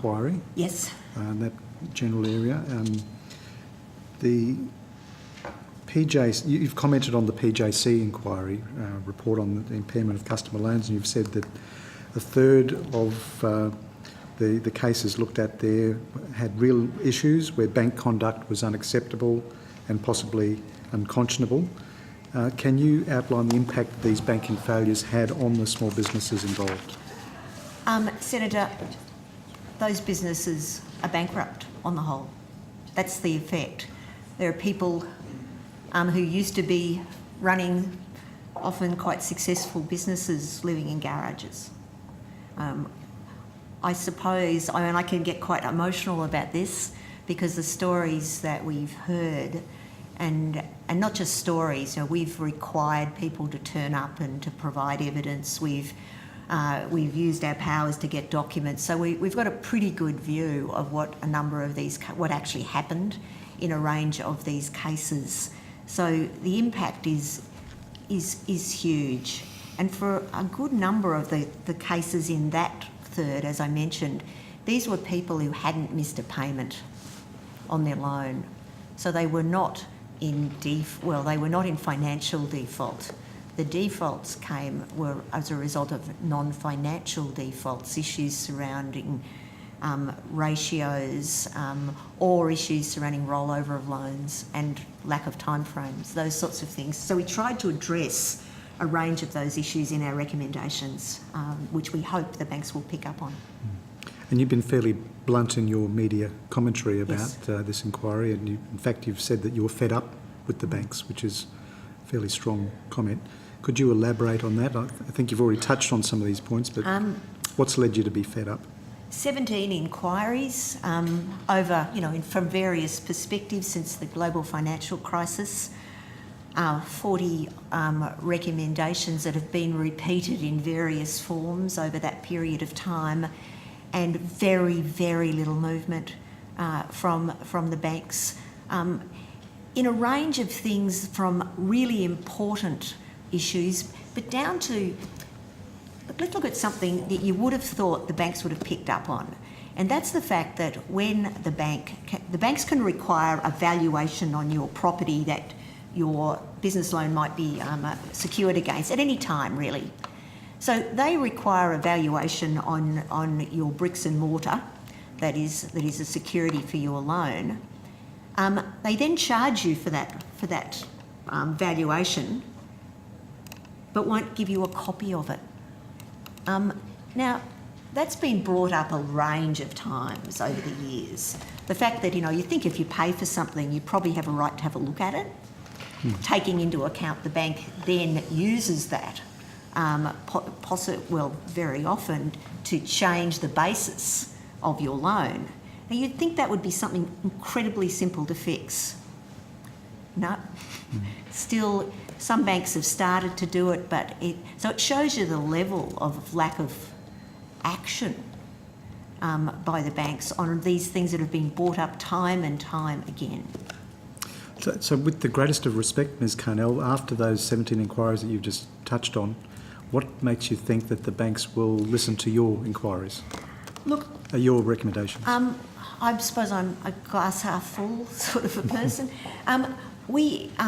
inquiry. Yes. In that general area. The PJ, you've commented on the PJC inquiry report on the impairment of customer loans, and you've said that a third of the cases looked at there had real issues where bank conduct was unacceptable and possibly unconscionable. Can you outline the impact these banking failures had on the small businesses involved? Senator, those businesses are bankrupt on the whole. That's the effect. There are people who used to be running often quite successful businesses living in garages. I suppose, I can get quite emotional about this because the stories that we've heard, and not just stories, we've required people to turn up and to provide evidence. We've used our powers to get documents, so we've got a pretty good view of what what actually happened in a range of these cases. So the impact is huge, and for a good number of the cases in that third, as I mentioned, these were people who hadn't missed a payment on their loan, so they were not in financial default. The defaults were as a result of non-financial defaults, issues surrounding ratios or issues surrounding rollover of loans and lack of timeframes, those sorts of things. So we tried to address a range of those issues in our recommendations, which we hope the banks will pick up on. And you've been fairly blunt in your media commentary about this inquiry, and in fact you've said that you're fed up with the banks, which is a fairly strong comment. Could you elaborate on that? I think you've already touched on some of these points, but what's led you to be fed up? 17 inquiries over, from various perspectives since the global financial crisis, 40 recommendations that have been repeated in various forms over that period of time, and very, very little movement from the banks in a range of things, from really important issues, but down to, let's look at something that you would have thought the banks would have picked up on, and that's the fact that when the banks can require a valuation on your property that your business loan might be secured against at any time, really. So they require a valuation on your bricks and mortar that is a security for your loan. They then charge you for that valuation, but won't give you a copy of it. Now, that's been brought up a range of times over the years. The fact that, you think if you pay for something, you probably have a right to have a look at it, taking into account the bank then uses that, very often, to change the basis of your loan. Now, you'd think that would be something incredibly simple to fix. No. Still, some banks have started to do it, so it shows you the level of lack of action by the banks on these things that have been brought up time and time again. So with the greatest of respect, Ms Carnell, after those 17 inquiries that you've just touched on, what makes you think that the banks will listen to your inquiries? Look, your recommendations? I suppose I'm a glass half full sort of a person.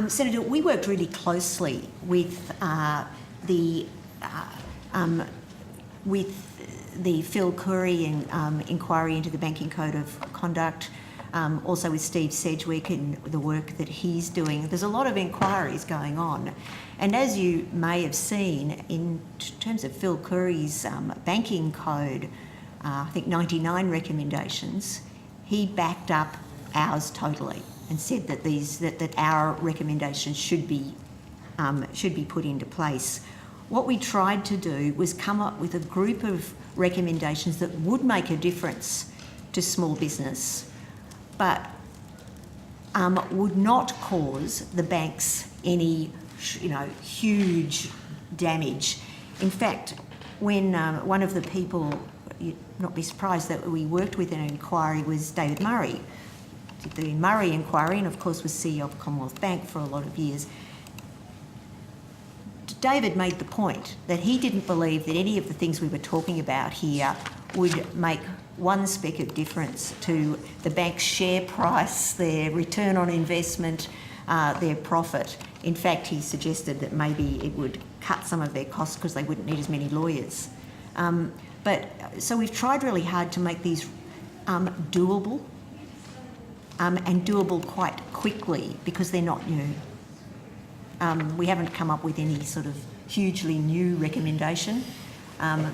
Senator, we worked really closely with the Phil Curry inquiry into the Banking Code of Conduct, also with Steve Sedgwick and the work that he's doing. There's a lot of inquiries going on. And as you may have seen, in terms of Phil Curry's banking code, I think 99 recommendations, he backed up ours totally and said that that our recommendations should be put into place. What we tried to do was come up with a group of recommendations that would make a difference to small business, but would not cause the banks any, huge damage. In fact, when one of the people, you'd not be surprised that we worked with in an inquiry, was David Murray. The Murray inquiry, and of course was CEO of Commonwealth Bank for a lot of years. David made the point that he didn't believe that any of the things we were talking about here would make one speck of difference to the bank's share price, their return on investment, their profit. In fact, he suggested that maybe it would cut some of their costs because they wouldn't need as many lawyers. So we've tried really hard to make these doable and doable quite quickly because they're not new. We haven't come up with any sort of hugely new recommendation.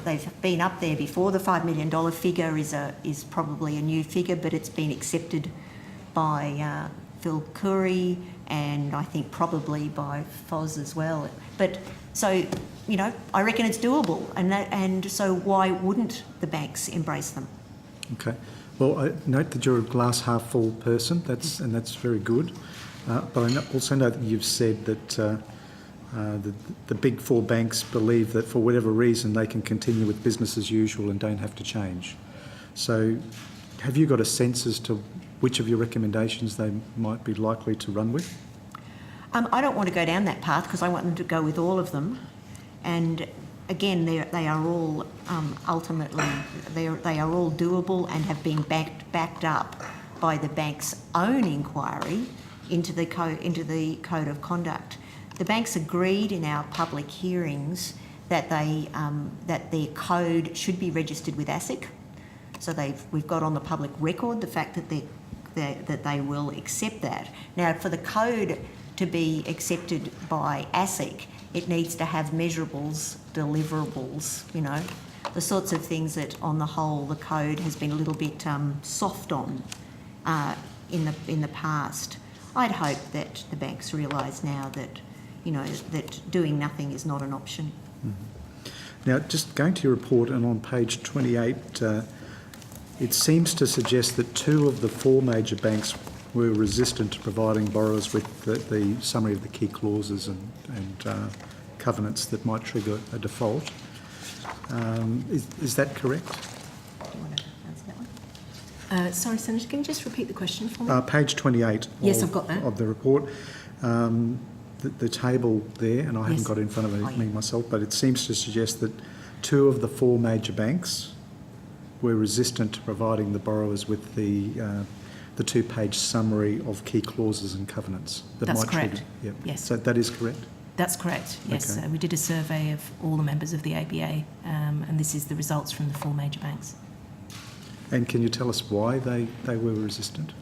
They've been up there before. The $5 million figure is probably a new figure, but it's been accepted by Phil Curry and I think probably by FOS as well. But so, you know, I reckon it's doable, and so why wouldn't the banks embrace them? Okay. Well, I note that you're a glass half full person. That's very good. But I also know that you've said that the big four banks believe that for whatever reason they can continue with business as usual and don't have to change. So have you got a sense as to which of your recommendations they might be likely to run with? I don't want to go down that path because I want them to go with all of them. And again, they are all ultimately, they are all doable and have been backed up by the bank's own inquiry into the code of conduct. The banks agreed in our public hearings that that their code should be registered with ASIC. So we've got on the public record the fact that they will accept that. Now, for the code to be accepted by ASIC, it needs to have measurables, deliverables, you know, the sorts of things that, on the whole, the code has been a little bit soft on in the past. I'd hope that the banks realise now that, you know, that doing nothing is not an option. Mm-hmm. Now, just going to your report, and on page 28, it seems to suggest that 2 of the 4 major banks were resistant to providing borrowers with the summary of the key clauses and covenants that might trigger a default. Is that correct? Do you want to answer that one? Sorry, Senator, can you just repeat the question for me? Page 28 Yes, I've got that. Of the report. The table there, and I haven't got it in front of me myself, but it seems to suggest that 2 of the 4 major banks were resistant to providing the borrowers with the 2-page summary of key clauses and covenants. That's correct. Yep. Yes. So that is correct? That's correct, yes. Okay. We did a survey of all the members of the ABA, and this is the results from the 4 major banks. And can you tell us why they were resistant?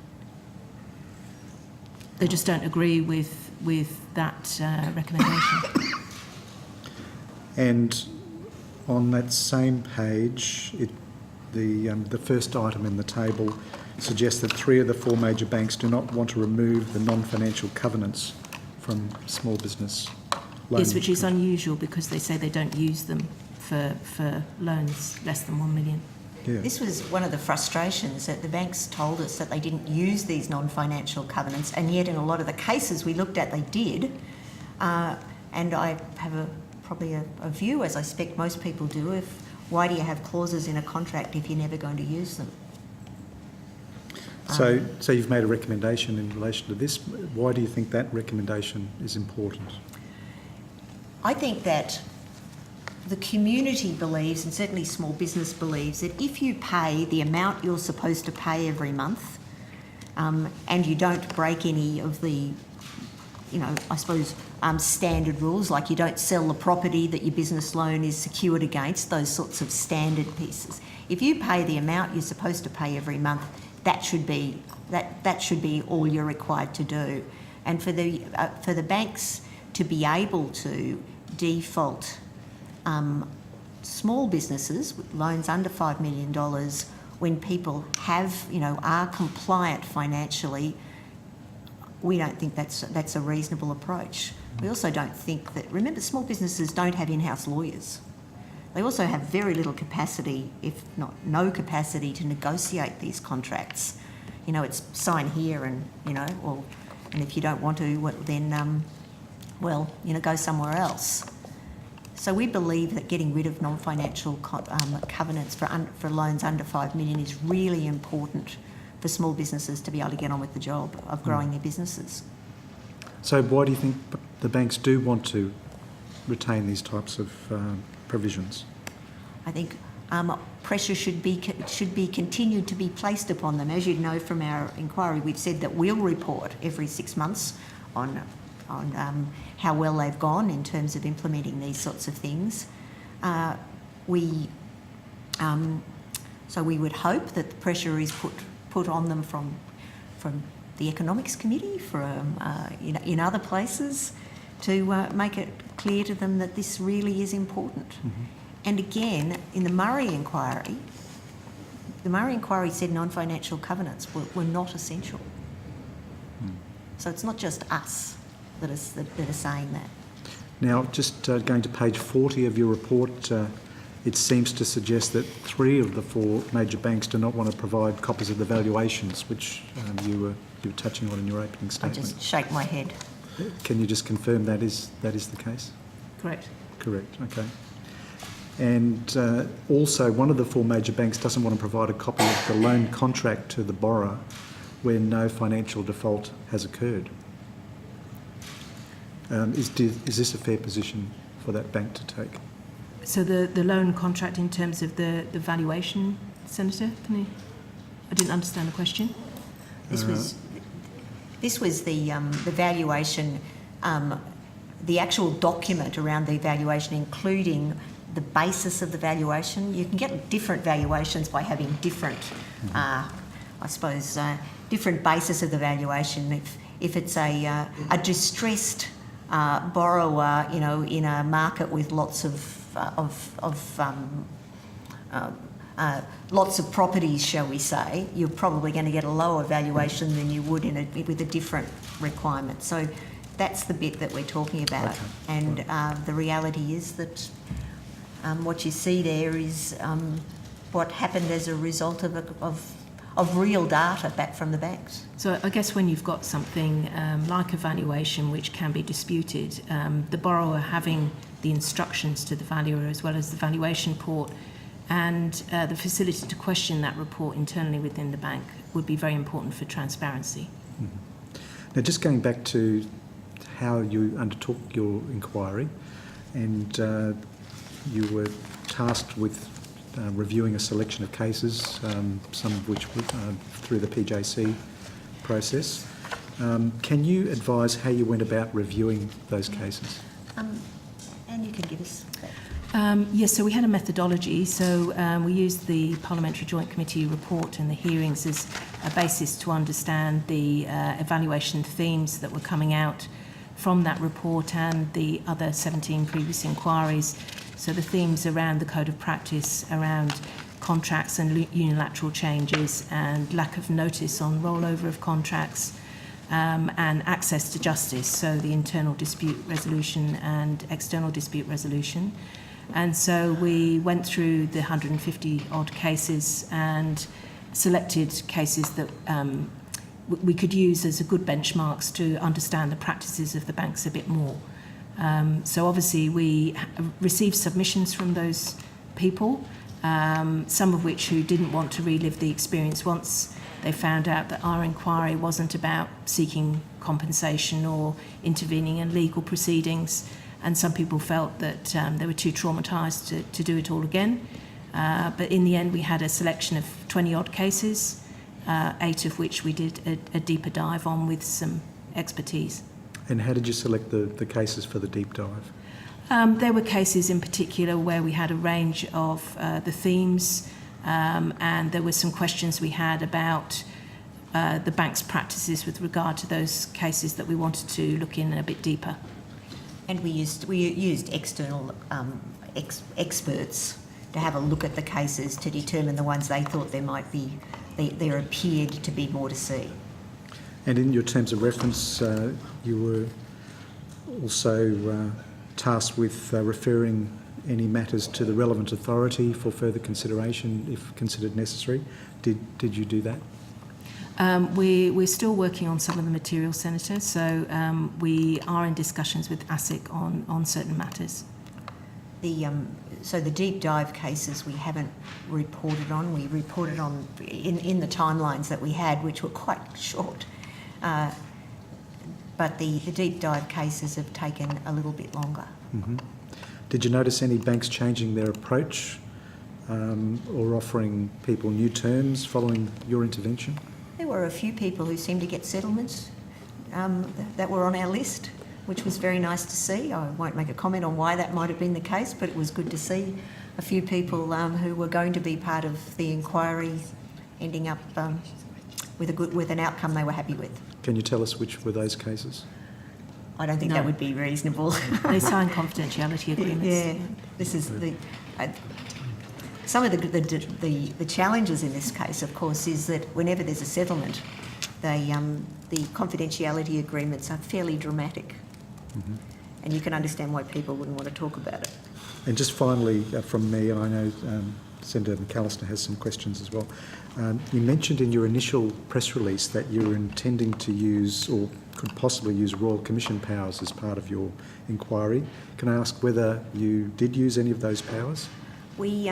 They just don't agree with that recommendation. And on that same page, the first item in the table suggests that 3 of the 4 major banks do not want to remove the non-financial covenants from small business loans. Yes, which is unusual because they say they don't use them for loans less than 1 million. Yeah. This was one of the frustrations, that the banks told us that they didn't use these non-financial covenants, and yet in a lot of the cases we looked at, they did. And I have probably a view, as I expect most people do, why do you have clauses in a contract if you're never going to use them? So you've made a recommendation in relation to this. Why do you think that recommendation is important? I think that the community believes, and certainly small business believes, that if you pay the amount you're supposed to pay every month, and you don't break any of the, you know, I suppose, standard rules, like you don't sell the property that your business loan is secured against, those sorts of standard pieces. If you pay the amount you're supposed to pay every month, that should be all you're required to do. And for the banks to be able to default small businesses with loans under $5 million when people are compliant financially, we don't think that's a reasonable approach. We also don't think that, remember, small businesses don't have in-house lawyers. They also have very little capacity, if not no capacity, to negotiate these contracts. You know, it's sign here and, you know, and if you don't want to, then, go somewhere else. So we believe that getting rid of non-financial covenants for loans under $5 million is really important for small businesses to be able to get on with the job of growing their businesses. So why do you think the banks do want to retain these types of provisions? I think pressure should be continued to be placed upon them. As you know from our inquiry, we've said that we'll report every 6 months on how well they've gone in terms of implementing these sorts of things. So we would hope that the pressure is put on them from the Economics Committee, from in other places, to make it clear to them that this really is important. Mm-hmm. And again, in the Murray inquiry said non-financial covenants were not essential. Mm. So it's not just us that are saying that. Now, just going to page 40 of your report, it seems to suggest that 3 of the 4 major banks do not want to provide copies of the valuations, which you were touching on in your opening statement. I just shake my head. Can you just confirm that is the case? Correct. Correct, okay. And also, one of the 4 major banks doesn't want to provide a copy of the loan contract to the borrower where no financial default has occurred. Is this a fair position for that bank to take? So the loan contract in terms of the valuation, Senator? I didn't understand the question. This was the valuation, the actual document around the valuation, including the basis of the valuation. You can get different valuations by having different, different basis of the valuation. If it's a distressed borrower, in a market with lots of properties, shall we say, you're probably going to get a lower valuation than you would with a different requirement. So that's the bit that we're talking about. Okay. And the reality is that what you see there is what happened as a result of real data back from the banks. So I guess when you've got something like a valuation which can be disputed, the borrower having the instructions to the valuer as well as the valuation report and the facility to question that report internally within the bank would be very important for transparency. Mm-hmm. Now, just going back to how you undertook your inquiry, and you were tasked with reviewing a selection of cases, some of which were through the PJC process. Can you advise how you went about reviewing those cases? And you can give us that. Yes, so we had a methodology. So we used the Parliamentary Joint Committee report and the hearings as a basis to understand the evaluation themes that were coming out from that report and the other 17 previous inquiries. So the themes around the code of practice, around contracts and unilateral changes and lack of notice on rollover of contracts, and access to justice, so the internal dispute resolution and external dispute resolution. And so we went through the 150 odd cases and selected cases that we could use as a good benchmarks to understand the practices of the banks a bit more. So obviously we received submissions from those people, some of which who didn't want to relive the experience once they found out that our inquiry wasn't about seeking compensation or intervening in legal proceedings, and some people felt that they were too traumatised to do it all again. But in the end we had a selection of 20 odd cases, 8 of which we did a deeper dive on with some expertise. And how did you select the cases for the deep dive? There were cases in particular where we had a range of the themes, and there were some questions we had about the bank's practices with regard to those cases that we wanted to look in a bit deeper. And we used external experts to have a look at the cases to determine the ones they thought there appeared to be more to see. And in your terms of reference, you were also tasked with referring any matters to the relevant authority for further consideration if considered necessary. Did you do that? We're still working on some of the material, Senator, so we are in discussions with ASIC on certain matters. So the deep dive cases we haven't reported on. We reported on in the timelines that we had, which were quite short. But the deep dive cases have taken a little bit longer. Mm-hmm. Did you notice any banks changing their approach or offering people new terms following your intervention? There were a few people who seemed to get settlements that were on our list, which was very nice to see. I won't make a comment on why that might have been the case, but it was good to see a few people who were going to be part of the inquiry ending up with an outcome they were happy with. Can you tell us which were those cases? I don't think No. that would be reasonable. They signed confidentiality agreements. Yeah, this is some of the challenges in this case, of course, is that whenever there's a settlement, the confidentiality agreements are fairly dramatic, and you can understand why people wouldn't want to talk about it. And just finally, from me, I know Senator McAllister has some questions as well. You mentioned in your initial press release that you were intending to use, or could possibly use, Royal Commission powers as part of your inquiry. Can I ask whether you did use any of those powers? We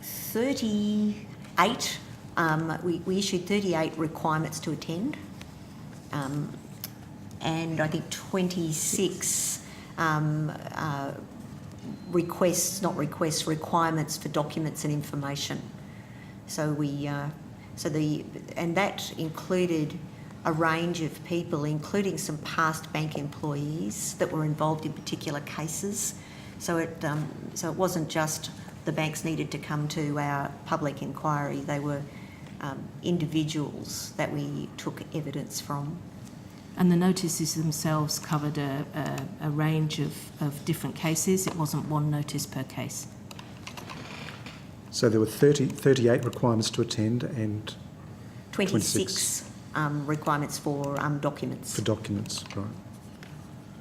38. We issued 38 requirements to attend, and I think 26 requirements for documents and information. So and that included a range of people, including some past bank employees that were involved in particular cases. So it wasn't just the banks needed to come to our public inquiry. They were individuals that we took evidence from. And the notices themselves covered a range of different cases. It wasn't one notice per case. So there were 38 requirements to attend and 26 requirements for documents. for documents, right?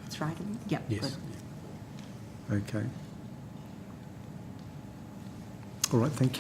That's right, isn't it? Yep. Yes. Okay. All right, thank you.